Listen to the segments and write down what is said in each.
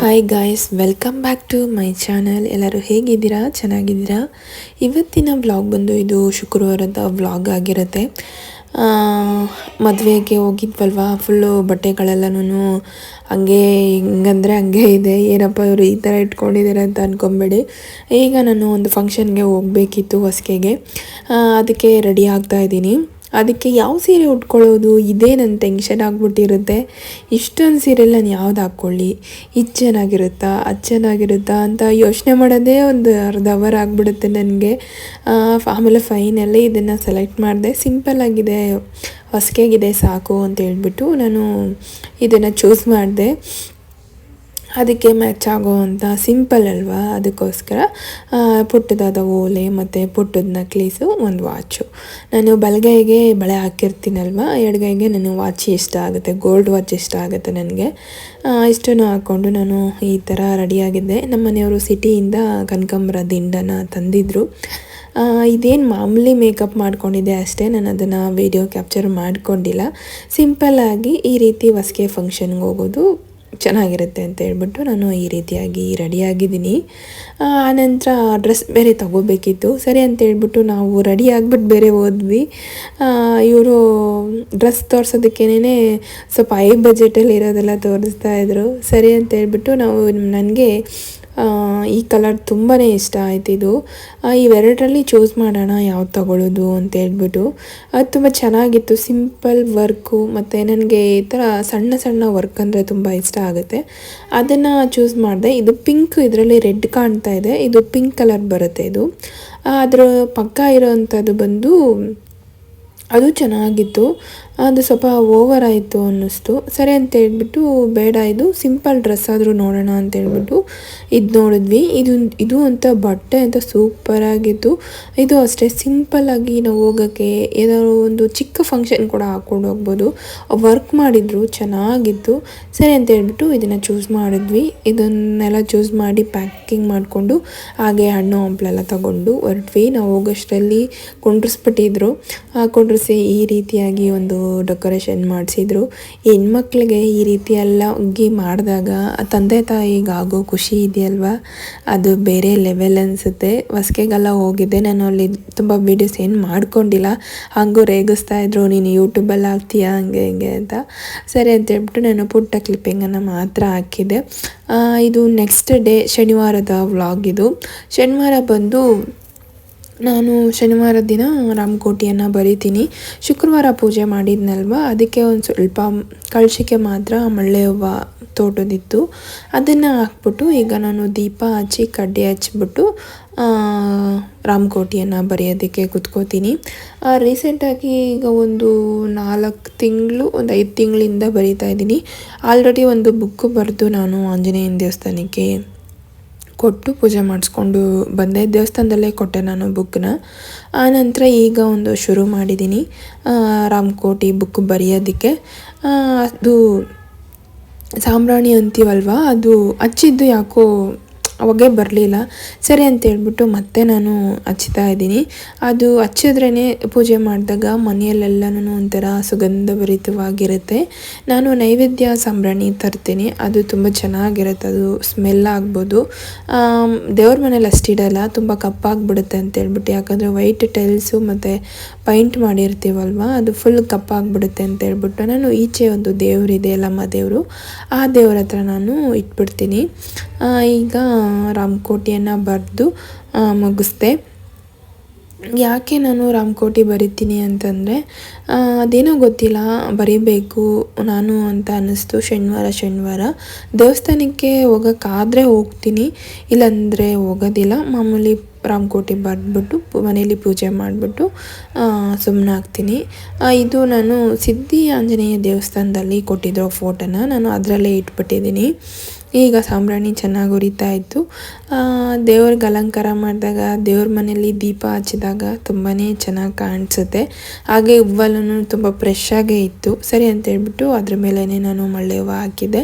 Hi guys, welcome back to my channel. ಎಲ್ಲರೂ ಹೇಗಿದ್ದೀರಾ? ಚೆನ್ನಾಗಿದ್ದೀರಾ? ಇವತ್ತಿನ ವ್ಲಾಗ್ ಬಂದು ಇದು ಶುಕ್ರವಾರದ ವ್ಲಾಗ್ ಆಗಿರುತ್ತೆ. ಮದುವೆಗೆ ಹೋಗಿದ್ವಲ್ವ, ಫುಲ್ಲು ಬಟ್ಟೆಗಳೆಲ್ಲನೂ ಹಂಗೆ ಹಿಂಗಂದರೆ ಹಂಗೆ ಇದೆ. ಏನಪ್ಪ ಇವರು ಈ ಥರ ಇಟ್ಕೊಂಡಿದ್ದಾರೆ ಅಂತ ಅಂದ್ಕೊಂಬೇಡಿ. ಈಗ ನಾನು ಒಂದು ಫಂಕ್ಷನ್ಗೆ ಹೋಗಬೇಕಿತ್ತು ಹೊಸ್ಕೆಗೆ, ಅದಕ್ಕೆ ರೆಡಿ ಆಗ್ತಾಯಿದ್ದೀನಿ. ಅದಕ್ಕೆ ಯಾವ ಸೀರೆ ಉಟ್ಕೊಳ್ಳೋದು ಇದೇ ನನ್ನ ಟೆನ್ಷನ್ ಆಗಿಬಿಟ್ಟಿರುತ್ತೆ. ಇಷ್ಟೊಂದು ಸೀರೆಯಲ್ಲಿ ನಾನು ಯಾವ್ದು ಹಾಕ್ಕೊಳ್ಳಿ, ಇದು ಚೆನ್ನಾಗಿರುತ್ತಾ ಅದು ಚೆನ್ನಾಗಿರುತ್ತಾ ಅಂತ ಯೋಚನೆ ಮಾಡೋದೇ ಒಂದು ಅರ್ಧ ಅವರ್ ಆಗಿಬಿಡುತ್ತೆ ನನಗೆ. ಆಮೇಲೆ ಫೈನಲಿ ಇದನ್ನು ಸೆಲೆಕ್ಟ್ ಮಾಡಿದೆ. ಸಿಂಪಲ್ಲಾಗಿದೆ, ಹೊಸಕೆಗಿದೆ ಸಾಕು ಅಂತ ಹೇಳ್ಬಿಟ್ಟು ನಾನು ಇದನ್ನು ಚೂಸ್ ಮಾಡಿದೆ. ಅದಕ್ಕೆ ಮ್ಯಾಚ್ ಆಗೋ ಅಂತ ಸಿಂಪಲ್ ಅಲ್ವಾ, ಅದಕ್ಕೋಸ್ಕರ ಪುಟ್ಟದಾದ ಓಲೆ ಮತ್ತು ಪುಟ್ಟದ ನಕ್ಲೀಸು, ಒಂದು ವಾಚು. ನಾನು ಬಲಗೈಗೆ ಬಳೆ ಹಾಕಿರ್ತೀನಲ್ವ, ಎಡಗೈಗೆ ನಾನು ವಾಚ್ ಇಷ್ಟ ಆಗುತ್ತೆ, ಗೋಲ್ಡ್ ವಾಚ್ ಇಷ್ಟ ಆಗುತ್ತೆ ನನಗೆ. ಇಷ್ಟನ್ನು ಹಾಕ್ಕೊಂಡು ನಾನು ಈ ಥರ ರೆಡಿಯಾಗಿದ್ದೆ. ನಮ್ಮ ಮನೆಯವರು ಸಿಟಿಯಿಂದ ಕನಕಾಂಬರ ದಿಂಡನ ತಂದಿದ್ದರು. ಇದೇನು ಮಾಮೂಲಿ ಮೇಕಪ್ ಮಾಡ್ಕೊಂಡಿದ್ದೆ ಅಷ್ಟೇ, ನಾನು ಅದನ್ನು ವೀಡಿಯೋ ಕ್ಯಾಪ್ಚರ್ ಮಾಡ್ಕೊಂಡಿಲ್ಲ. ಸಿಂಪಲ್ಲಾಗಿ ಈ ರೀತಿ ಹೊಸ್ಕೆ ಫಂಕ್ಷನ್ಗೆ ಹೋಗೋದು ಚೆನ್ನಾಗಿರುತ್ತೆ ಅಂತ ಹೇಳ್ಬಿಟ್ಟು ನಾನು ಈ ರೀತಿಯಾಗಿ ರೆಡಿಯಾಗಿದ್ದೀನಿ. ಆನಂತರ ಡ್ರೆಸ್ ಬೇರೆ ತೊಗೋಬೇಕಿತ್ತು. ಸರಿ ಅಂತ ಹೇಳ್ಬಿಟ್ಟು ನಾವು ರೆಡಿ ಆಗಿಬಿಟ್ಟು ಬೇರೆ ಹೋದ್ವಿ. ಇವರು ಡ್ರೆಸ್ ತೋರಿಸೋದಕ್ಕೇನೆ ಸ್ವಲ್ಪ ಹೈ ಬಜೆಟಲ್ಲಿ ಇರೋದೆಲ್ಲ ತೋರಿಸ್ತಾಯಿದ್ರು. ಸರಿ ಅಂತ ಹೇಳ್ಬಿಟ್ಟು ನನಗೆ ಈ ಕಲರ್ ತುಂಬಾ ಇಷ್ಟ ಆಯ್ತಿದು. ಇವೆರಡರಲ್ಲಿ ಚೂಸ್ ಮಾಡೋಣ ಯಾವ್ದು ತಗೊಳ್ಳೋದು ಅಂತ ಹೇಳ್ಬಿಟ್ಟು. ಅದು ತುಂಬ ಚೆನ್ನಾಗಿತ್ತು, ಸಿಂಪಲ್ ವರ್ಕು, ಮತ್ತು ನನಗೆ ಈ ಥರ ಸಣ್ಣ ಸಣ್ಣ ವರ್ಕ್ ಅಂದರೆ ತುಂಬ ಇಷ್ಟ ಆಗುತ್ತೆ. ಅದನ್ನು ಚೂಸ್ ಮಾಡಿದೆ. ಇದು ಪಿಂಕ್, ಇದರಲ್ಲಿ ರೆಡ್ ಕಾಣ್ತಾ ಇದೆ, ಇದು ಪಿಂಕ್ ಕಲರ್ ಬರುತ್ತೆ. ಇದು ಅದರ ಪಕ್ಕ ಇರೋವಂಥದ್ದು ಬಂದು ಅದು ಚೆನ್ನಾಗಿತ್ತು. ಅದು ಸ್ವಲ್ಪ ಓವರ್ ಆಯಿತು ಅನ್ನಿಸ್ತು. ಸರಿ ಅಂತ ಹೇಳ್ಬಿಟ್ಟು ಬೇಡ, ಇದು ಸಿಂಪಲ್ ಡ್ರೆಸ್ ಆದರೂ ನೋಡೋಣ ಅಂತ ಹೇಳ್ಬಿಟ್ಟು ಇದು ನೋಡಿದ್ವಿ. ಇದು ಅಂತ ಬಟ್ಟೆ ಅಂತ ಸೂಪರಾಗಿತ್ತು. ಇದು ಅಷ್ಟೇ ಸಿಂಪಲ್ಲಾಗಿ ನಾವು ಹೋಗೋಕ್ಕೆ ಏನಾದ್ರು ಒಂದು ಚಿಕ್ಕ ಫಂಕ್ಷನ್ ಕೂಡ ಹಾಕ್ಕೊಂಡು ಹೋಗ್ಬೋದು. ವರ್ಕ್ ಮಾಡಿದ್ರು, ಚೆನ್ನಾಗಿತ್ತು. ಸರಿ ಅಂತ ಹೇಳ್ಬಿಟ್ಟು ಇದನ್ನು ಚೂಸ್ ಮಾಡಿದ್ವಿ. ಇದನ್ನೆಲ್ಲ ಚೂಸ್ ಮಾಡಿ ಪ್ಯಾಕಿಂಗ್ ಮಾಡಿಕೊಂಡು ಹಾಗೆ ಹಣ್ಣು ಹಂಪಲೆಲ್ಲ ತಗೊಂಡು ಹೊರಟ್ವಿ. ನಾವು ಹೋಗೋಷ್ಟರಲ್ಲಿ ಕುಂಡ್ರಿಸ್ಬಿಟ್ಟಿದ್ರು. ಕುಂಡ್ರಿಸಿ ಈ ರೀತಿಯಾಗಿ ಒಂದು ಡೆಕೋರೇಷನ್ ಮಾಡಿಸಿದ್ರು. ಹೆಣ್ಮಕ್ಳಿಗೆ ಈ ರೀತಿ ಎಲ್ಲ ಉಗ್ಗಿ ಮಾಡಿದಾಗ ತಂದೆ ತಾಯಿಗೆ ಆಗೋ ಖುಷಿ ಇದೆಯಲ್ವ, ಅದು ಬೇರೆ ಲೆವೆಲ್ ಅನಿಸುತ್ತೆ. ಹೊಸ್ಕೆಗೆಲ್ಲ ಹೋಗಿದ್ದೆ ನಾನು, ಅಲ್ಲಿ ತುಂಬ ವೀಡಿಯೋಸ್ ಏನು ಮಾಡ್ಕೊಂಡಿಲ್ಲ. ಹಾಗೂ ರೇಗಿಸ್ತಾ ಇದ್ರು, ನೀನು ಯೂಟ್ಯೂಬಲ್ಲಿ ಹಾಕ್ತೀಯಾ ಹಂಗೆ ಹಿಂಗೆ ಅಂತ. ಸರಿ ಅಂತ ಹೇಳ್ಬಿಟ್ಟು ನಾನು ಪುಟ್ಟ ಕ್ಲಿಪ್ಪಿಂಗನ್ನು ಮಾತ್ರ ಹಾಕಿದ್ದೆ. ಇದು ನೆಕ್ಸ್ಟ್ ಡೇ ಶನಿವಾರದ ವ್ಲಾಗ್. ಇದು ಶನಿವಾರ ಬಂದು ನಾನು ಶನಿವಾರದ ದಿನ ರಾಮಕೋಟಿಯನ್ನು ಬರಿತೀನಿ. ಶುಕ್ರವಾರ ಪೂಜೆ ಮಾಡಿದ್ನಲ್ವ, ಅದಕ್ಕೆ ಒಂದು ಸ್ವಲ್ಪ ಕಳಶಕ್ಕೆ ಮಾತ್ರ ಮಳ್ಳೆ ಹೂವು ತೋಟದಿತ್ತು, ಅದನ್ನು ಹಾಕ್ಬಿಟ್ಟು ಈಗ ನಾನು ದೀಪ ಹಚ್ಚಿ ಕಡ್ಡಿ ಹಚ್ಬಿಟ್ಟು ರಾಮಕೋಟಿಯನ್ನು ಬರೆಯೋದಕ್ಕೆ ಕೂತ್ಕೋತೀನಿ. ರೀಸೆಂಟಾಗಿ ಈಗ ಒಂದು 4 ತಿಂಗಳು, ಒಂದು 5 ತಿಂಗಳಿಂದ ಬರಿತಾ ಇದ್ದೀನಿ. ಆಲ್ರೆಡಿ ಒಂದು ಬುಕ್ಕು ಬರೆದು ನಾನು ಆಂಜನೇಯನ ದೇವಸ್ಥಾನಕ್ಕೆ ಕೊಟ್ಟು ಪೂಜೆ ಮಾಡಿಸ್ಕೊಂಡು ಬಂದೆ. ದೇವಸ್ಥಾನದಲ್ಲೇ ಕೊಟ್ಟೆ ನಾನು ಬುಕ್ಕನ್ನ. ಆನಂತರ ಈಗ ಒಂದು ಶುರು ಮಾಡಿದ್ದೀನಿ ರಾಮಕೋಟಿ ಬುಕ್ ಬರೆಯೋದಕ್ಕೆ. ಅದು ಸಾಂಬ್ರಾಣಿ ಅಂತೀವಲ್ವ, ಅದು ಹಚ್ಚಿದ್ದು ಯಾಕೋ ಅವಾಗೇ ಬರಲಿಲ್ಲ. ಸರಿ ಅಂತ ಹೇಳ್ಬಿಟ್ಟು ಮತ್ತೆ ನಾನು ಹಚ್ತಾ ಇದ್ದೀನಿ. ಅದು ಹಚ್ಚಿದ್ರೇ ಪೂಜೆ ಮಾಡಿದಾಗ ಮನೆಯಲ್ಲೆಲ್ಲನೂ ಒಂಥರ ಸುಗಂಧಭರಿತವಾಗಿರುತ್ತೆ. ನಾನು ನೈವೇದ್ಯ ಸಾಂಬ್ರಾಣಿ ತರ್ತೀನಿ, ಅದು ತುಂಬ ಚೆನ್ನಾಗಿರುತ್ತೆ. ಅದು ಸ್ಮೆಲ್ ಆಗ್ಬೋದು. ದೇವ್ರ ಮನೇಲಿ ಅಷ್ಟಿಡಲ್ಲ, ತುಂಬ ಕಪ್ಪಾಗಿಬಿಡುತ್ತೆ ಅಂತ ಹೇಳ್ಬಿಟ್ಟು. ಯಾಕಂದರೆ ವೈಟ್ ಟೈಲ್ಸು ಮತ್ತು ಪೈಂಟ್ ಮಾಡಿರ್ತೀವಲ್ವ, ಅದು ಫುಲ್ ಕಪ್ಪಾಗಿಬಿಡುತ್ತೆ ಅಂತ ಹೇಳ್ಬಿಟ್ಟು ನಾನು ಈಚೆ ಒಂದು ದೇವರಿದೆ, ಯಲ್ಲಮ್ಮ ದೇವರು, ಆ ದೇವ್ರ ಹತ್ರ ನಾನು ಇಟ್ಬಿಡ್ತೀನಿ. ಈಗ ರಾಮಕೋಟಿಯನ್ನು ಬರೆದು ಮುಗಿಸ್ದೆ. ಯಾಕೆ ನಾನು ರಾಮಕೋಟಿ ಬರಿತೀನಿ ಅಂತಂದರೆ ಅದೇನೋ ಗೊತ್ತಿಲ್ಲ, ಬರೀಬೇಕು ನಾನು ಅಂತ ಅನ್ನಿಸ್ತು. ಶನಿವಾರ ದೇವಸ್ಥಾನಕ್ಕೆ ಹೋಗೋಕ್ಕಾದರೆ ಹೋಗ್ತೀನಿ, ಇಲ್ಲಾಂದರೆ ಹೋಗೋದಿಲ್ಲ. ಮಾಮೂಲಿ ರಾಮಕೋಟಿ ಬರೆದ್ಬಿಟ್ಟು ಮನೇಲಿ ಪೂಜೆ ಮಾಡಿಬಿಟ್ಟು ಸುಮ್ಮನೆ ಆಗ್ತೀನಿ. ಇದು ನಾನು ಸಿದ್ಧಿ ಆಂಜನೇಯ ದೇವಸ್ಥಾನದಲ್ಲಿ ಕೊಟ್ಟಿದ್ರೋ ಫೋಟೋನ ನಾನು ಅದರಲ್ಲೇ ಇಟ್ಬಿಟ್ಟಿದ್ದೀನಿ. ಈಗ ಸಾಂಬ್ರಾಣಿ ಚೆನ್ನಾಗಿ ಉರಿತಾ ಇತ್ತು. ದೇವ್ರಿಗೆ ಅಲಂಕಾರ ಮಾಡಿದಾಗ, ದೇವ್ರ ಮನೆಯಲ್ಲಿ ದೀಪ ಹಚ್ಚಿದಾಗ ತುಂಬಾ ಚೆನ್ನಾಗಿ ಕಾಣಿಸುತ್ತೆ. ಹಾಗೆ ಹೂವಲ್ಲೂ ತುಂಬ ಫ್ರೆಶ್ಶಾಗೇ ಇತ್ತು. ಸರಿ ಅಂತ ಹೇಳ್ಬಿಟ್ಟು ಅದ್ರ ಮೇಲೇ ನಾನು ಮಳ್ಳೆ ಹೂವು ಹಾಕಿದ್ದೆ.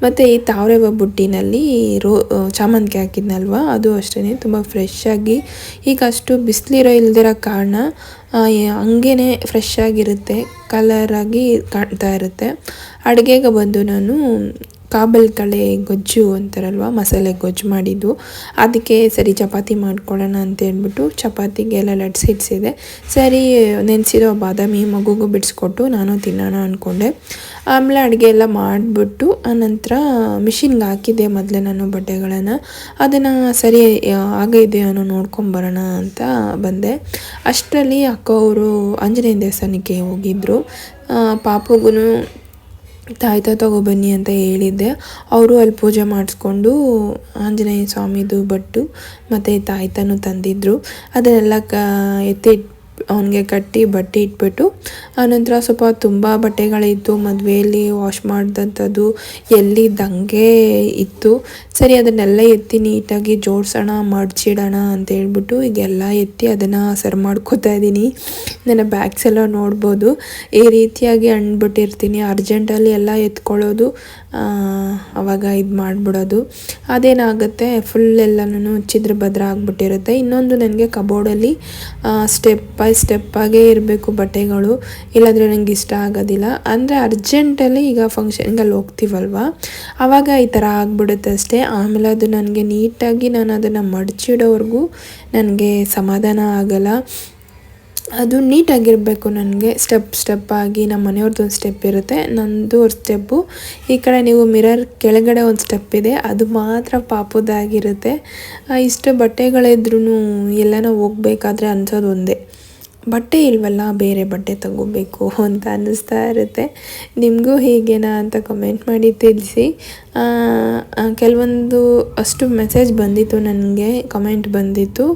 ಮತ್ತು ಈ ತಾವರೆ ಹೂವು ಬುಟ್ಟಿನಲ್ಲಿ ಚಾಮಂತಿಗೆ ಹಾಕಿದ್ನಲ್ವ, ಅದು ಅಷ್ಟೇ ತುಂಬ ಫ್ರೆಶ್ಶಾಗಿ, ಈಗ ಅಷ್ಟು ಬಿಸಿಲಿರೋ ಇಲ್ದಿರೋ ಕಾರಣ ಹಂಗೇ ಫ್ರೆಶ್ಶಾಗಿರುತ್ತೆ, ಕಲರಾಗಿ ಕಾಣ್ತಾ ಇರುತ್ತೆ. ಅಡುಗೆಗೆ ಬಂದು ನಾನು ಕಾಬಲ್ ಕಳೆ ಗೊಜ್ಜು ಅಂತಾರಲ್ವ, ಮಸಾಲೆ ಗೊಜ್ಜು ಮಾಡಿದ್ದು. ಅದಕ್ಕೆ ಸರಿ ಚಪಾತಿ ಮಾಡ್ಕೊಳ್ಳೋಣ ಅಂತ ಹೇಳ್ಬಿಟ್ಟು ಚಪಾತಿಗೆಲ್ಲ ಲಟ್ಸಿಡ್ಸಿದೆ. ಸರಿ ನೆನೆಸಿರೋ ಬಾದಾಮಿ ಮಗುಗೂ ಬಿಡಿಸ್ಕೊಟ್ಟು ನಾನು ತಿನ್ನೋಣ ಅಂದ್ಕೊಂಡೆ. ಆಮೇಲೆ ಅಡುಗೆ ಎಲ್ಲ ಮಾಡಿಬಿಟ್ಟು ಆನಂತರ ಮಿಷಿನ್ಗೆ ಹಾಕಿದ್ದೆ ಮೊದಲೇ ನಾನು ಬಟ್ಟೆಗಳನ್ನು. ಅದನ್ನು ಸರಿ ಆಗಿದೆಯೋ ಅನ್ನೋ ನೋಡ್ಕೊಂಬರೋಣ ಅಂತ ಬಂದೆ. ಅಷ್ಟರಲ್ಲಿ ಅಕ್ಕ ಅವರು ಆಂಜನೇಯ ದೇವಸ್ಥಾನಕ್ಕೆ ಹೋಗಿದ್ದರು. ಪಾಪುಗೂ ತಾಯ್ತ ತಗೊಬನ್ನಿ ಅಂತ ಹೇಳಿದ್ದೆ. ಅವರು ಅಲ್ಲಿ ಪೂಜೆ ಮಾಡಿಸ್ಕೊಂಡು ಆಂಜನೇಯ ಸ್ವಾಮಿದು ಬಟ್ಟು ಮತ್ತು ತಾಯ್ತನೂ ತಂದಿದ್ದರು. ಅದನ್ನೆಲ್ಲ ಎತ್ತಿ ಅವನಿಗೆ ಕಟ್ಟಿ ಬಟ್ಟೆ ಇಟ್ಬಿಟ್ಟು ಆನಂತರ ಸ್ವಲ್ಪ ತುಂಬ ಬಟ್ಟೆಗಳಿತ್ತು ಮದುವೆಯಲ್ಲಿ ವಾಶ್ ಮಾಡಿದಂಥದ್ದು, ಎಲ್ಲಿ ದಂಗೆ ಇತ್ತು. ಸರಿ ಅದನ್ನೆಲ್ಲ ಎತ್ತಿ ನೀಟಾಗಿ ಜೋಡಿಸೋಣ, ಮಡ್ಚಿಡೋಣ ಅಂತ ಹೇಳ್ಬಿಟ್ಟು ಈಗೆಲ್ಲ ಎತ್ತಿ ಅದನ್ನು ಸರಿ ಮಾಡ್ಕೋತಾ ಇದ್ದೀನಿ. ನನ್ನ ಬ್ಯಾಗ್ಸ್ ಎಲ್ಲ ನೋಡ್ಬೋದು, ಈ ರೀತಿಯಾಗಿ ಅಂದ್ಬಿಟ್ಟಿರ್ತೀನಿ. ಅರ್ಜೆಂಟಲ್ಲಿ ಎಲ್ಲ ಎತ್ಕೊಳ್ಳೋದು, ಆವಾಗ ಇದು ಮಾಡಿಬಿಡೋದು. ಅದೇನಾಗುತ್ತೆ ಫುಲ್ ಎಲ್ಲನೂ ಛಿದ್ರ ಭದ್ರ ಆಗಿಬಿಟ್ಟಿರುತ್ತೆ. ಇನ್ನೊಂದು ನನಗೆ ಕಬೋರ್ಡಲ್ಲಿ ಸ್ಟೆಪ್ ಬೈ ಸ್ಟೆಪ್ಪಾಗೇ ಇರಬೇಕು ಬಟ್ಟೆಗಳು, ಇಲ್ಲಾಂದರೆ ನನಗೆ ಇಷ್ಟ ಆಗೋದಿಲ್ಲ. ಅಂದರೆ ಅರ್ಜೆಂಟಲ್ಲಿ ಈಗ ಫಂಕ್ಷನ್ಗಲ್ಲಿ ಹೋಗ್ತೀವಲ್ವ, ಆವಾಗ ಈ ಥರ ಆಗಿಬಿಡುತ್ತೆ ಅಷ್ಟೇ. ಆಮೇಲೆ ಅದು ನನಗೆ ನೀಟಾಗಿ ನಾನು ಅದನ್ನು ಮಡಚಿಡೋವರೆಗೂ ನನಗೆ ಸಮಾಧಾನ ಆಗೋಲ್ಲ. ಅದು ನೀಟಾಗಿರಬೇಕು ನನಗೆ, ಸ್ಟೆಪ್ಪಾಗಿ. ನಮ್ಮ ಮನೆಯವ್ರದ್ದು ಒಂದು ಸ್ಟೆಪ್ ಇರುತ್ತೆ, ನನ್ನದು ಒಂದು ಸ್ಟೆಪ್ಪು. ಈ ಕಡೆ ನೀವು ಮಿರರ್ ಕೆಳಗಡೆ ಒಂದು ಸ್ಟೆಪ್ ಇದೆ, ಅದು ಮಾತ್ರ ಪಾಪುದಾಗಿರುತ್ತೆ. ಇಷ್ಟು ಬಟ್ಟೆಗಳಿದ್ರೂ ಎಲ್ಲನೋ ಹೋಗ್ಬೇಕಾದ್ರೆ ಅನ್ಸೋದು ಒಂದೇ, ಬಟ್ಟೆ ಇಲ್ವಲ್ಲ, ಬೇರೆ ಬಟ್ಟೆ ತಗೋಬೇಕು ಅಂತ ಅನ್ನಿಸ್ತಾ ಇರುತ್ತೆ. ನಿಮಗೂ ಹೀಗೇನಾ ಅಂತ ಕಮೆಂಟ್ ಮಾಡಿ ತಿಳಿಸಿ. ಕೆಲವೊಂದು ಅಷ್ಟು ಮೆಸೇಜ್ ಬಂದಿತ್ತು ನನಗೆ, ಕಮೆಂಟ್ ಬಂದಿತ್ತು.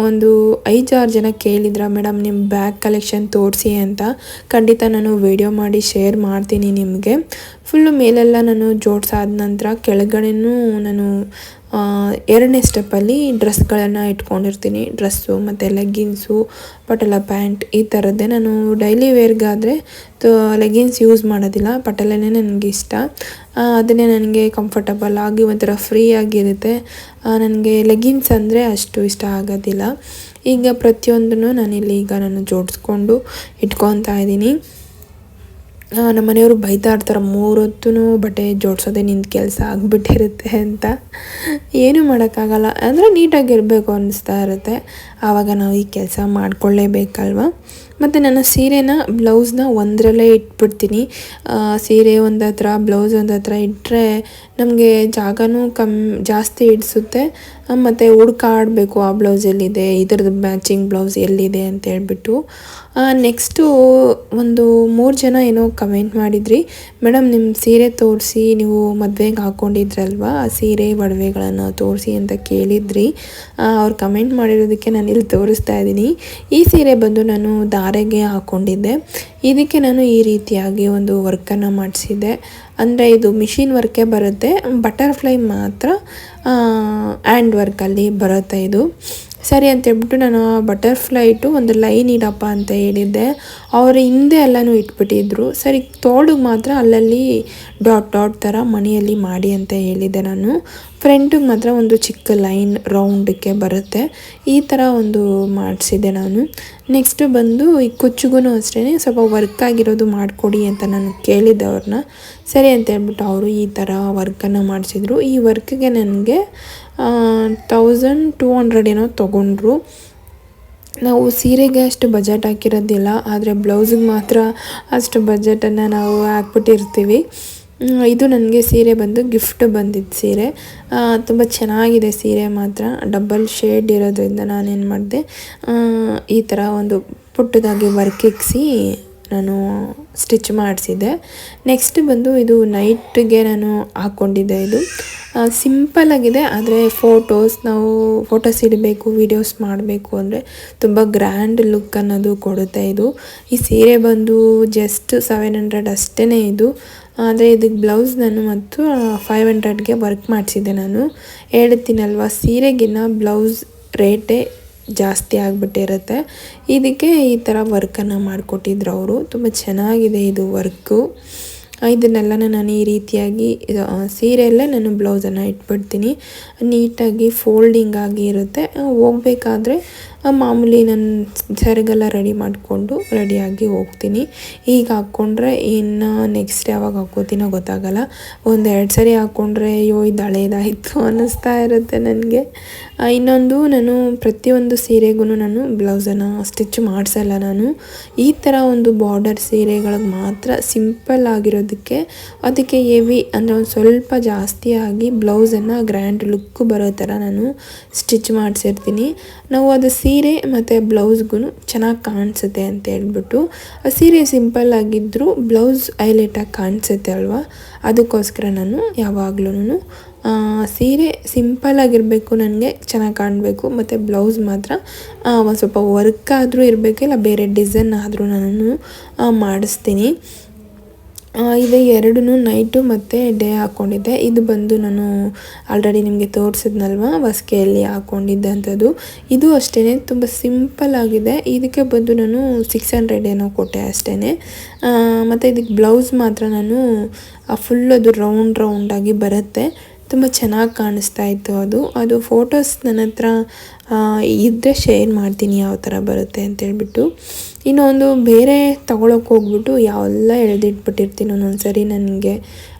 ಒಂದು 5-6 ಜನ ಕೇಳಿದ್ರ, ಮೇಡಮ್ ನಿಮ್ಮ ಬ್ಯಾಗ್ ಕಲೆಕ್ಷನ್ ತೋರಿಸಿ ಅಂತ. ಖಂಡಿತ ನಾನು ವಿಡಿಯೋ ಮಾಡಿ ಶೇರ್ ಮಾಡ್ತೀನಿ ನಿಮಗೆ. ಫುಲ್ಲು ಮೇಲೆಲ್ಲ ನಾನು ಜೋಡಿಸಾದ ನಂತರ ಕೆಳಗಡೆನೂ ನಾನು 2ನೇ ಸ್ಟೆಪ್ಪಲ್ಲಿ ಡ್ರೆಸ್ಗಳನ್ನು ಇಟ್ಕೊಂಡಿರ್ತೀನಿ. ಡ್ರೆಸ್ಸು ಮತ್ತು ಲೆಗ್ಗಿನ್ಸು, ಪಟಲ ಪ್ಯಾಂಟ್ ಈ ಥರದ್ದೇ. ನಾನು ಡೈಲಿ ವೇರ್ಗಾದರೆ ಲೆಗ್ಗಿನ್ಸ್ ಯೂಸ್ ಮಾಡೋದಿಲ್ಲ, ಪಟಲನೇ ನನಗಿಷ್ಟ. ಅದನ್ನೇ ನನಗೆ ಕಂಫರ್ಟಬಲ್ ಆಗಿ ಒಂಥರ ಫ್ರೀ ಆಗಿರುತ್ತೆ. ನನಗೆ ಲೆಗ್ಗಿನ್ಸ್ ಅಂದರೆ ಅಷ್ಟು ಇಷ್ಟ ಆಗೋದಿಲ್ಲ. ಈಗ ಪ್ರತಿಯೊಂದನ್ನು ನಾನಿಲ್ಲಿ ಈಗ ನಾನು ಜೋಡಿಸ್ಕೊಂಡು ಇಟ್ಕೊತಾ ಇದ್ದೀನಿ. ನಮ್ಮ ಮನೆಯವರು ಬೈತಾ ಇರ್ತಾರೆ, 3 ಹೊತ್ತೂ ಬಟ್ಟೆ ಜೋಡಿಸೋದೇ ನಿನ್ನ ಕೆಲಸ ಆಗಿಬಿಟ್ಟಿರುತ್ತೆ ಅಂತ. ಏನೂ ಮಾಡೋಕ್ಕಾಗಲ್ಲ, ಅಂದರೆ ನೀಟಾಗಿರಬೇಕು ಅನ್ನಿಸ್ತಾ ಇರುತ್ತೆ. ಆವಾಗ ನಾವು ಈ ಕೆಲಸ ಮಾಡಿಕೊಳ್ಳೇಬೇಕಲ್ವ. ಮತ್ತು ನನ್ನ ಸೀರೆನ ಬ್ಲೌಸ್ನ ಒಂದರಲ್ಲೇ ಇಟ್ಬಿಡ್ತೀನಿ. ಸೀರೆ ಒಂದು ಹತ್ರ, ಬ್ಲೌಸ್ ಒಂದು ಹತ್ರ ಇಟ್ಟರೆ ನಮಗೆ ಜಾಗನೂ ಜಾಸ್ತಿ ಹಿಡಿಸುತ್ತೆ. ಮತ್ತು ಹುಡುಕಾಡಬೇಕು ಆ ಬ್ಲೌಸ್ ಎಲ್ಲಿದೆ, ಇದ್ರದ್ದು ಮ್ಯಾಚಿಂಗ್ ಬ್ಲೌಸ್ ಎಲ್ಲಿದೆ ಅಂತ ಹೇಳ್ಬಿಟ್ಟು. ನೆಕ್ಸ್ಟು ಒಂದು 3 ಜನ ಏನೋ ಕಮೆಂಟ್ ಮಾಡಿದ್ರಿ, ಮೇಡಮ್ ನಿಮ್ಮ ಸೀರೆ ತೋರಿಸಿ, ನೀವು ಮದುವೆಗೆ ಹಾಕ್ಕೊಂಡಿದ್ರಲ್ವ ಆ ಸೀರೆ ಒಡವೆಗಳನ್ನು ತೋರಿಸಿ ಅಂತ ಕೇಳಿದ್ರಿ. ಅವ್ರು ಕಮೆಂಟ್ ಮಾಡಿರೋದಕ್ಕೆ ನಾನು ಇಲ್ಲಿ ತೋರಿಸ್ತಾ ಇದ್ದೀನಿ. ಈ ಸೀರೆ ಬಂದು ನಾನು ಧಾರೆಗೆ ಹಾಕ್ಕೊಂಡಿದ್ದೆ. ಇದಕ್ಕೆ ನಾನು ಈ ರೀತಿಯಾಗಿ ಒಂದು ವರ್ಕನ್ನು ಮಾಡಿಸಿದ್ದೆ. ಅಂದರೆ ಇದು ಮಿಷಿನ್ ವರ್ಕೇ ಬರುತ್ತೆ, ಬಟರ್ಫ್ಲೈ ಮಾತ್ರ ಹ್ಯಾಂಡ್ ವರ್ಕಲ್ಲಿ ಬರುತ್ತೆ ಇದು. ಸರಿ ಅಂತೇಳ್ಬಿಟ್ಟು ನಾನು ಬಟರ್ಫ್ಲೈ ಇಟ್ಟು ಒಂದು ಲೈನ್ ಇಡಪ್ಪ ಅಂತ ಹೇಳಿದ್ದೆ. ಅವರು ಹಿಂದೆ ಎಲ್ಲನೂ ಇಟ್ಬಿಟ್ಟಿದ್ರು. ಸರಿ ತೋಳಿಗೆ ಮಾತ್ರ ಅಲ್ಲಲ್ಲಿ ಡಾಟ್ ಥರ ಮನೆಯಲ್ಲಿ ಮಾಡಿ ಅಂತ ಹೇಳಿದ್ದೆ ನಾನು. ಫ್ರಂಟಿಗೆ ಮಾತ್ರ ಒಂದು ಚಿಕ್ಕ ಲೈನ್ ರೌಂಡಕ್ಕೆ ಬರುತ್ತೆ, ಈ ಥರ ಒಂದು ಮಾಡಿಸಿದ್ದೆ ನಾನು. ನೆಕ್ಸ್ಟು ಬಂದು ಈ ಕುಚ್ಚಿಗೂ ಅಷ್ಟೇ ಸ್ವಲ್ಪ ವರ್ಕ್ ಆಗಿರೋದು ಮಾಡಿಕೊಡಿ ಅಂತ ನಾನು ಕೇಳಿದ್ದೆ ಅವ್ರನ್ನ. ಸರಿ ಅಂತ ಹೇಳ್ಬಿಟ್ಟು ಅವರು ಈ ಥರ ವರ್ಕನ್ನು ಮಾಡಿಸಿದ್ರು. ಈ ವರ್ಕ್ಗೆ ನನಗೆ 1200 ಏನೋ ತೊಗೊಂಡ್ರು. ನಾವು ಸೀರೆಗೆ ಅಷ್ಟು ಬಜೆಟ್ ಹಾಕಿರೋದಿಲ್ಲ, ಆದರೆ ಬ್ಲೌಸಿಗೆ ಮಾತ್ರ ಅಷ್ಟು ಬಜೆಟನ್ನು ನಾವು ಹಾಕ್ಬಿಟ್ಟಿರ್ತೀವಿ. ಇದು ನನಗೆ ಸೀರೆ ಬಂದು ಗಿಫ್ಟ್ ಬಂದಿದ್ದು ಸೀರೆ. ತುಂಬ ಚೆನ್ನಾಗಿದೆ ಸೀರೆ ಮಾತ್ರ. ಡಬಲ್ ಶೇಡ್ ಇರೋದ್ರಿಂದ ನಾನೇನು ಮಾಡಿದೆ, ಈ ಥರ ಒಂದು ಪುಟ್ಟದಾಗಿ ವರ್ಕ್ ಇಕ್ಕಿಸಿ ನಾನು ಸ್ಟಿಚ್ ಮಾಡಿಸಿದ್ದೆ. ನೆಕ್ಸ್ಟ್ ಬಂದು ಇದು ನೈಟ್ಗೆ ನಾನು ಹಾಕ್ಕೊಂಡಿದ್ದೆ. ಇದು ಸಿಂಪಲ್ಲಾಗಿದೆ, ಆದರೆ ನಾವು ಫೋಟೋಸ್ ಇಡಬೇಕು, ವೀಡಿಯೋಸ್ ಮಾಡಬೇಕು ಅಂದರೆ ತುಂಬ ಗ್ರ್ಯಾಂಡ್ ಲುಕ್ ಅನ್ನೋದು ಕೊಡುತ್ತೆ ಇದು. ಈ ಸೀರೆ ಬಂದು ಜಸ್ಟ್ 700 ಅಷ್ಟೇ ಇದು. ಆದರೆ ಇದಕ್ಕೆ ಬ್ಲೌಸ್ ನಾನು ಮತ್ತು 500ಗೆ ವರ್ಕ್ ಮಾಡಿಸಿದ್ದೆ ನಾನು. ಹೇಳ್ತೀನಲ್ವ, ಸೀರೆಗಿನ್ನ ಬ್ಲೌಸ್ ರೇಟೇ ಜಾಸ್ತಿ ಆಗಿಬಿಟ್ಟಿರುತ್ತೆ. ಇದಕ್ಕೆ ಈ ಥರ ವರ್ಕನ್ನು ಮಾಡಿಕೊಟ್ಟಿದ್ರು ಅವರು. ತುಂಬ ಚೆನ್ನಾಗಿದೆ ಇದು ವರ್ಕು. ಇದನ್ನೆಲ್ಲ ನಾನು ಈ ರೀತಿಯಾಗಿ ಸೀರೆಯಲ್ಲೇ ನಾನು ಬ್ಲೌಸನ್ನು ಇಟ್ಬಿಡ್ತೀನಿ. ನೀಟಾಗಿ ಫೋಲ್ಡಿಂಗ್ ಆಗಿ ಇರುತ್ತೆ. ಹೋಗ್ಬೇಕಾದ್ರೆ ಮಾಮೂಲಿ ನಾನು ಸೆರಗೆಲ್ಲ ರೆಡಿ ಮಾಡಿಕೊಂಡು ರೆಡಿಯಾಗಿ ಹೋಗ್ತೀನಿ. ಈಗ ಹಾಕ್ಕೊಂಡ್ರೆ ಇನ್ನು ನೆಕ್ಸ್ಟ್ ಯಾವಾಗ ಹಾಕ್ಕೋತೀನೋ ಗೊತ್ತಾಗಲ್ಲ. ಒಂದೆರಡು ಸರಿ ಹಾಕ್ಕೊಂಡ್ರೆ ಅಯ್ಯೋ ಇದು ಹಳೇದಾಯಿತು ಅನ್ನಿಸ್ತಾ ಇರುತ್ತೆ ನನಗೆ. ಇನ್ನೊಂದು, ನಾನು ಪ್ರತಿಯೊಂದು ಸೀರೆಗೂ ನಾನು ಬ್ಲೌಸನ್ನು ಸ್ಟಿಚ್ ಮಾಡಿಸಲ್ಲ. ನಾನು ಈ ಥರ ಒಂದು ಬಾರ್ಡರ್ ಸೀರೆಗಳಿಗೆ ಮಾತ್ರ ಸಿಂಪಲ್ ಆಗಿರೋದಕ್ಕೆ, ಅದಕ್ಕೆ ಹೆವಿ ಅಂದರೆ ಒಂದು ಸ್ವಲ್ಪ ಜಾಸ್ತಿ ಆಗಿ ಬ್ಲೌಸನ್ನು ಗ್ರ್ಯಾಂಡ್ ಲುಕ್ ಬರೋ ಥರ ನಾನು ಸ್ಟಿಚ್ ಮಾಡಿಸಿರ್ತೀನಿ. ನಾವು ಅದು ಸೀರೆ ಮತ್ತು ಬ್ಲೌಸ್ಗೂ ಚೆನ್ನಾಗಿ ಕಾಣಿಸುತ್ತೆ ಅಂತ ಹೇಳ್ಬಿಟ್ಟು. ಆ ಸೀರೆ ಸಿಂಪಲ್ ಆಗಿದ್ದರೂ ಬ್ಲೌಸ್ ಹೈಲೈಟಾಗಿ ಕಾಣಿಸುತ್ತೆ ಅಲ್ವಾ, ಅದಕ್ಕೋಸ್ಕರ ನಾನು ಯಾವಾಗ್ಲೂ ಸೀರೆ ಸಿಂಪಲ್ಲಾಗಿರಬೇಕು, ನನಗೆ ಚೆನ್ನಾಗಿ ಕಾಣಬೇಕು, ಮತ್ತು ಬ್ಲೌಸ್ ಮಾತ್ರ ಒಂದು ಸ್ವಲ್ಪ ವರ್ಕ್ ಆದರೂ ಇರಬೇಕು, ಇಲ್ಲ ಬೇರೆ ಡಿಸೈನ್ ಆದರೂ ನಾನು ಮಾಡಿಸ್ತೀನಿ. ಇದು ಎರಡೂ ನೈಟು ಮತ್ತು ಡೇ ಹಾಕ್ಕೊಂಡಿದ್ದೆ. ಇದು ಬಂದು ನಾನು ಆಲ್ರೆಡಿ ನಿಮಗೆ ತೋರಿಸಿದ್ನಲ್ವ ಹೊಸ್ಕೆಯಲ್ಲಿ ಹಾಕ್ಕೊಂಡಿದ್ದಂಥದ್ದು. ಇದು ಅಷ್ಟೇ ತುಂಬ ಸಿಂಪಲ್ ಆಗಿದೆ. ಇದಕ್ಕೆ ಬಂದು ನಾನು 600 ಏನೋ ಕೊಟ್ಟೆ ಅಷ್ಟೇ. ಮತ್ತು ಇದಕ್ಕೆ ಬ್ಲೌಸ್ ಮಾತ್ರ ನಾನು ಫುಲ್ ಅದು ರೌಂಡಾಗಿ ಬರುತ್ತೆ, ತುಂಬ ಚೆನ್ನಾಗಿ ಕಾಣಿಸ್ತಾ ಇತ್ತು. ಅದು ಫೋಟೋಸ್ ನನ್ನ ಹತ್ರ ಇದ್ದರೆ ಶೇರ್ ಮಾಡ್ತೀನಿ ಯಾವ ಥರ ಬರುತ್ತೆ ಅಂತೇಳ್ಬಿಟ್ಟು. ಇನ್ನೊಂದು ಬೇರೆ ತೊಗೊಳಕ್ಕೆ ಹೋಗ್ಬಿಟ್ಟು ಯಾವೆಲ್ಲ ಎಳೆದಿಟ್ಬಿಟ್ಟಿರ್ತೀನಿ ಒಂದೊಂದು ಸರಿ. ನನಗೆ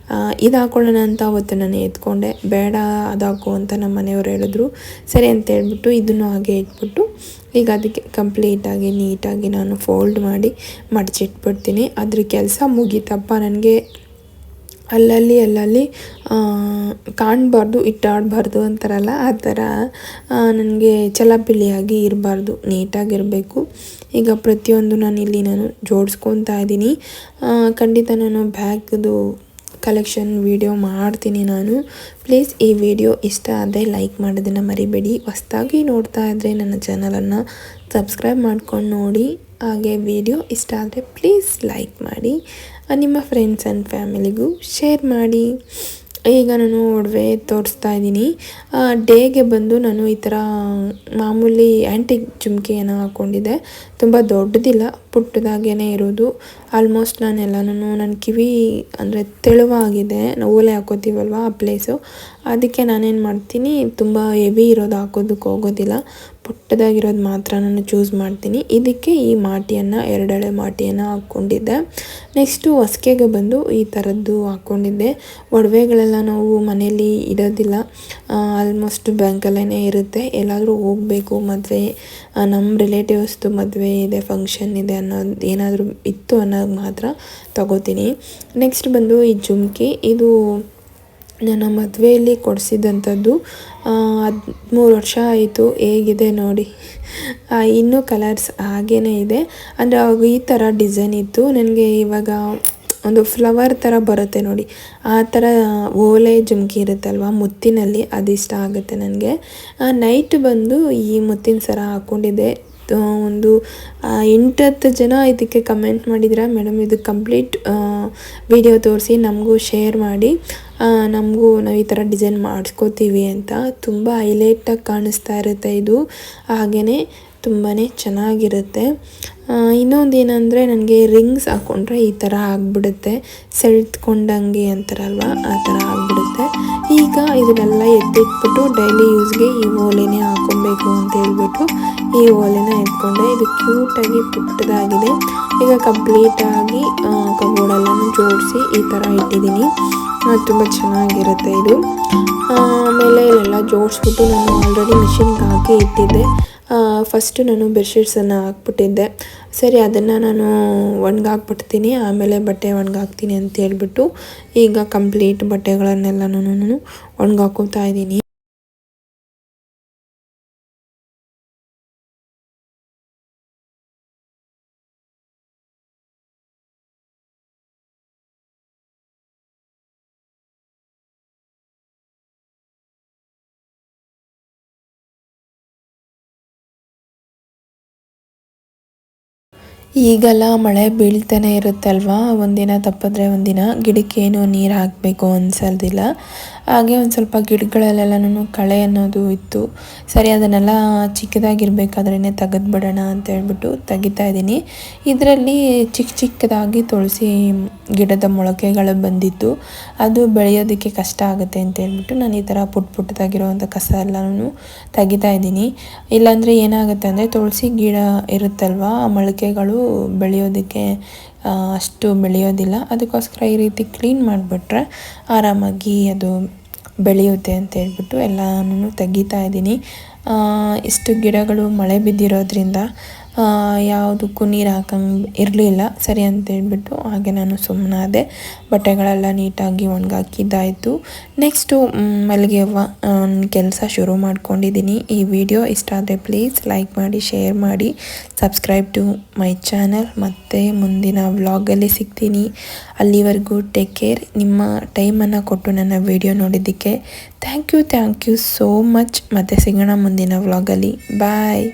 ಇದು ಹಾಕ್ಕೊಳ್ಳೋಣ ಅಂತ ಅವತ್ತು ನಾನು ಎತ್ಕೊಂಡೆ, ಬೇಡ ಅದು ಹಾಕು ಅಂತ ನಮ್ಮ ಮನೆಯವ್ರು ಹೇಳಿದ್ರು. ಸರಿ ಅಂತ ಹೇಳ್ಬಿಟ್ಟು ಇದನ್ನು ಹಾಗೆ ಇಟ್ಬಿಟ್ಟು ಈಗ ಅದಕ್ಕೆ ಕಂಪ್ಲೀಟಾಗಿ ನೀಟಾಗಿ ನಾನು ಫೋಲ್ಡ್ ಮಾಡಿ ಮಡಚಿಟ್ಬಿಡ್ತೀನಿ. ಅದ್ರ ಕೆಲಸ ಮುಗೀತಪ್ಪ. ನನಗೆ ಅಲ್ಲಲ್ಲಿ ಕಾಣಬಾರ್ದು, ಇಟ್ಟಾಡಬಾರ್ದು ಅಂತಾರಲ್ಲ, ಆ ಥರ ನನಗೆ ಚಲಪಿಳಿಯಾಗಿ ಇರಬಾರ್ದು, ನೀಟಾಗಿರಬೇಕು. ಈಗ ಪ್ರತಿಯೊಂದು ನಾನು ಜೋಡಿಸ್ಕೊತಾ ಇದ್ದೀನಿ. ಖಂಡಿತ ನಾನು ಬ್ಯಾಗ್ದು ಕಲೆಕ್ಷನ್ ವಿಡಿಯೋ ಮಾಡ್ತೀನಿ ನಾನು. ಪ್ಲೀಸ್ ಈ ವಿಡಿಯೋ ಇಷ್ಟ ಆದರೆ ಲೈಕ್ ಮಾಡೋದನ್ನು ಮರಿಬೇಡಿ. ಹೊಸ್ದಾಗಿ ನೋಡ್ತಾ ಇದ್ದರೆ ನನ್ನ ಚಾನಲನ್ನು ಸಬ್ಸ್ಕ್ರೈಬ್ ಮಾಡ್ಕೊಂಡು ನೋಡಿ. ಹಾಗೆ ವಿಡಿಯೋ ಇಷ್ಟ ಆದರೆ ಪ್ಲೀಸ್ ಲೈಕ್ ಮಾಡಿ, ನಿಮ್ಮ ಫ್ರೆಂಡ್ಸ್ ಆ್ಯಂಡ್ ಫ್ಯಾಮಿಲಿಗೂ ಶೇರ್ ಮಾಡಿ. ಈಗ ನಾನು ಒಡವೆ ತೋರಿಸ್ತಾ ಇದ್ದೀನಿ. ಡೇಗೆ ಬಂದು ನಾನು ಈ ಥರ ಮಾಮೂಲಿ ಆ್ಯಂಟಿಕ್ ಜುಮ್ಕಿಯನ್ನು ಹಾಕ್ಕೊಂಡಿದ್ದೆ. ತುಂಬ ದೊಡ್ಡದಿಲ್ಲ, ಪುಟ್ಟದಾಗೇ ಇರೋದು. ಆಲ್ಮೋಸ್ಟ್ ನಾನೆಲ್ಲನೂ ನನ್ನ ಕಿವಿ ಅಂದರೆ ತೆಳುವಾಗಿದೆ, ನಾವು ಓಲೆ ಹಾಕೋತೀವಲ್ವ ಆ ಪ್ಲೇಸು, ಅದಕ್ಕೆ ನಾನೇನು ಮಾಡ್ತೀನಿ, ತುಂಬ ಹೆವಿ ಇರೋದು ಹಾಕೋದಕ್ಕೆ ಹೋಗೋದಿಲ್ಲ, ಪುಟ್ಟದಾಗಿರೋದು ಮಾತ್ರ ನಾನು ಚೂಸ್ ಮಾಡ್ತೀನಿ. ಇದಕ್ಕೆ ಈ ಮಾಟಿಯನ್ನು, ಎರಡೆಳೆ ಮಾಟಿಯನ್ನು ಹಾಕ್ಕೊಂಡಿದ್ದೆ. ನೆಕ್ಸ್ಟು ಹೊಸ್ಕೆಗೆ ಬಂದು ಈ ಥರದ್ದು ಹಾಕ್ಕೊಂಡಿದ್ದೆ. ಒಡವೆಗಳೆಲ್ಲ ನಾವು ಮನೇಲಿ ಇಡೋದಿಲ್ಲ, ಆಲ್ಮೋಸ್ಟ್ ಬ್ಯಾಂಕಲ್ಲೇ ಇರುತ್ತೆ. ಎಲ್ಲಾದರೂ ಹೋಗಬೇಕು, ಮದುವೆ, ನಮ್ಮ ರಿಲೇಟಿವ್ಸ್ದು ಮದುವೆ ಇದೆ, ಫಂಕ್ಷನ್ ಇದೆ ಅನ್ನೋದು ಏನಾದರೂ ಇತ್ತು ಅನ್ನೋದು ಮಾತ್ರ ತಗೋತೀನಿ. ನೆಕ್ಸ್ಟ್ ಬಂದು ಈ ಜುಮ್ಕಿ, ಇದು ನನ್ನ ಮದುವೆಯಲ್ಲಿ ಕೊಡಿಸಿದಂಥದ್ದು. 13 ವರ್ಷ ಆಯಿತು. ಹೇಗಿದೆ ನೋಡಿ, ಇನ್ನೂ ಕಲರ್ಸ್ ಹಾಗೇ ಇದೆ. ಅಂದರೆ ಅವಾಗ ಈ ಥರ ಡಿಸೈನ್ ಇತ್ತು. ನನಗೆ ಇವಾಗ ಒಂದು ಫ್ಲವರ್ ಥರ ಬರುತ್ತೆ ನೋಡಿ, ಆ ಥರ ಓಲೆ ಜುಮ್ಕಿ ಇರುತ್ತಲ್ವ ಮುತ್ತಿನಲ್ಲಿ, ಅದಿಷ್ಟ ಆಗುತ್ತೆ ನನಗೆ. ನೈಟ್ ಬಂದು ಈ ಮುತ್ತಿನ ಸರ ಹಾಕ್ಕೊಂಡಿದ್ದೆ. ಒಂದು 8-10 ಜನ ಇದಕ್ಕೆ ಕಮೆಂಟ್ ಮಾಡಿದ್ರೆ, ಮೇಡಮ್ ಇದು ಕಂಪ್ಲೀಟ್ ವಿಡಿಯೋ ತೋರಿಸಿ ನಮಗೂ ಶೇರ್ ಮಾಡಿ, ನಾವು ಈ ಥರ ಡಿಸೈನ್ ಮಾಡಿಸ್ಕೋತೀವಿ ಅಂತ. ತುಂಬ ಹೈಲೈಟಾಗಿ ಕಾಣಿಸ್ತಾ ಇರುತ್ತೆ ಇದು, ಹಾಗೆಯೇ ತುಂಬಾ ಚೆನ್ನಾಗಿರುತ್ತೆ. ಇನ್ನೊಂದು ಏನಂದರೆ, ನನಗೆ ರಿಂಗ್ಸ್ ಹಾಕ್ಕೊಂಡ್ರೆ ಈ ಥರ ಆಗಿಬಿಡುತ್ತೆ, ಸೆಳೆದ್ಕೊಂಡಂಗೆ ಅಂತಾರಲ್ವ, ಆ ಥರ ಆಗಿಬಿಡುತ್ತೆ. ಈಗ ಇದನ್ನೆಲ್ಲ ಎತ್ತಿಟ್ಬಿಟ್ಟು ಡೈಲಿ ಯೂಸ್ಗೆ ಈ ಓಲೆನೇ ಹಾಕ್ಕೊಬೇಕು ಅಂತ ಹೇಳ್ಬಿಟ್ಟು ಈ ಓಲೆನ ಎತ್ಕೊಂಡೆ. ಇದು ಕ್ಯೂಟಾಗಿ ಪುಟ್ಟದಾಗಿದೆ. ಈಗ ಕಂಪ್ಲೀಟಾಗಿ ಕಬೋರ್ಡೆಲ್ಲನೂ ಜೋಡಿಸಿ ಈ ಥರ ಇಟ್ಟಿದ್ದೀನಿ. ತುಂಬ ಚೆನ್ನಾಗಿರುತ್ತೆ ಇದು. ಆಮೇಲೆ ಇಲ್ಲೆಲ್ಲ ಜೋಡಿಸ್ಬಿಟ್ಟು ನಾನು ಆಲ್ರೆಡಿ ಮಿಷಿನ್ಗೆ ಹಾಕಿ ಇಟ್ಟಿದ್ದೆ. ಫಸ್ಟು ನಾನು ಬೆಡ್ಶೀಟ್ಸನ್ನು ಹಾಕ್ಬಿಟ್ಟಿದ್ದೆ. ಸರಿ, ಅದನ್ನು ನಾನು ಒಣಗಾಕ್ಬಿಡ್ತೀನಿ, ಆಮೇಲೆ ಬಟ್ಟೆ ಒಣಗಾಕ್ತೀನಿ ಅಂತ ಹೇಳ್ಬಿಟ್ಟು ಈಗ ಕಂಪ್ಲೀಟ್ ಬಟ್ಟೆಗಳನ್ನೆಲ್ಲನೂ ಒಣಗಾಕೋತಾ ಇದ್ದೀನಿ. ಈಗೆಲ್ಲ ಮಳೆ ಬೀಳ್ತಾನೆ ಇರುತ್ತಲ್ವ, ಒಂದಿನ ತಪ್ಪಿದ್ರೆ ಒಂದಿನ ಗಿಡಕ್ಕೇನು ನೀರು ಹಾಕಬೇಕು ಅನ್ಸೋದಿಲ್ಲ. ಹಾಗೆ ಒಂದು ಸ್ವಲ್ಪ ಗಿಡಗಳಲ್ಲೆಲ್ಲನೂ ಕಳೆ ಅನ್ನೋದು ಇತ್ತು. ಸರಿ ಅದನ್ನೆಲ್ಲ ಚಿಕ್ಕದಾಗಿರ್ಬೇಕಾದ್ರೇ ತೆಗೆದ್ಬಿಡೋಣ ಅಂತ ಹೇಳ್ಬಿಟ್ಟು ತೆಗಿತಾ ಇದ್ದೀನಿ. ಇದರಲ್ಲಿ ಚಿಕ್ಕದಾಗಿ ತುಳಸಿ ಗಿಡದ ಮೊಳಕೆಗಳು ಬಂದಿತ್ತು. ಅದು ಬೆಳೆಯೋದಕ್ಕೆ ಕಷ್ಟ ಆಗುತ್ತೆ ಅಂತ ಹೇಳ್ಬಿಟ್ಟು ನಾನು ಈ ಥರ ಪುಟ್ಟದಾಗಿರೋವಂಥ ಕಸ ಎಲ್ಲನೂ ತೆಗಿತಾ ಇದ್ದೀನಿ. ಇಲ್ಲಾಂದರೆ ಏನಾಗುತ್ತೆ ಅಂದರೆ ತುಳಸಿ ಗಿಡ ಇರುತ್ತಲ್ವ, ಆ ಮೊಳಕೆಗಳು ಬೆಳೆಯೋದಕ್ಕೆ ಅಷ್ಟು ಬೆಳೆಯೋದಿಲ್ಲ. ಅದಕ್ಕೋಸ್ಕರ ಈ ರೀತಿ ಕ್ಲೀನ್ ಮಾಡಿಬಿಟ್ರೆ ಆರಾಮಾಗಿ ಅದು ಬೆಳೆಯುತ್ತೆ ಅಂತ ಹೇಳ್ಬಿಟ್ಟು ಎಲ್ಲನೂ ತೆಗಿತಾ ಇದ್ದೀನಿ. ಇಷ್ಟು ಗಿಡಗಳು ಮಳೆ ಬಿದ್ದಿರೋದ್ರಿಂದ ಯಾವುದಕ್ಕೂ ನೀರು ಹಾಕಂಗೆ ಇರಲಿಲ್ಲ. ಸರಿ ಅಂತ ಹೇಳ್ಬಿಟ್ಟು ಹಾಗೆ ನಾನು ಸುಮ್ಮನಾದೆ. ಬಟ್ಟೆಗಳೆಲ್ಲ ನೀಟಾಗಿ ಒಣಗಾಕಿದ್ದಾಯಿತು. ನೆಕ್ಸ್ಟು ಮಲ್ಲಿಗೆ ಹೂವು ಕೆಲಸ ಶುರು ಮಾಡ್ಕೊಂಡಿದ್ದೀನಿ. ಈ ವಿಡಿಯೋ ಇಷ್ಟ ಆದರೆ ಪ್ಲೀಸ್ ಲೈಕ್ ಮಾಡಿ, ಶೇರ್ ಮಾಡಿ, ಸಬ್ಸ್ಕ್ರೈಬ್ ಟು ಮೈ ಚಾನಲ್. ಮತ್ತು ಮುಂದಿನ ವ್ಲಾಗಲ್ಲಿ ಸಿಗ್ತೀನಿ. ಅಲ್ಲಿವರೆಗೂ ಟೇಕ್ ಕೇರ್. ನಿಮ್ಮ ಟೈಮನ್ನು ಕೊಟ್ಟು ನನ್ನ ವಿಡಿಯೋ ನೋಡಿದ್ದಕ್ಕೆ ಥ್ಯಾಂಕ್ ಯು ಸೋ ಮಚ್. ಮತ್ತೆ ಸಿಗೋಣ ಮುಂದಿನ ವ್ಲಾಗಲ್ಲಿ. ಬಾಯ್.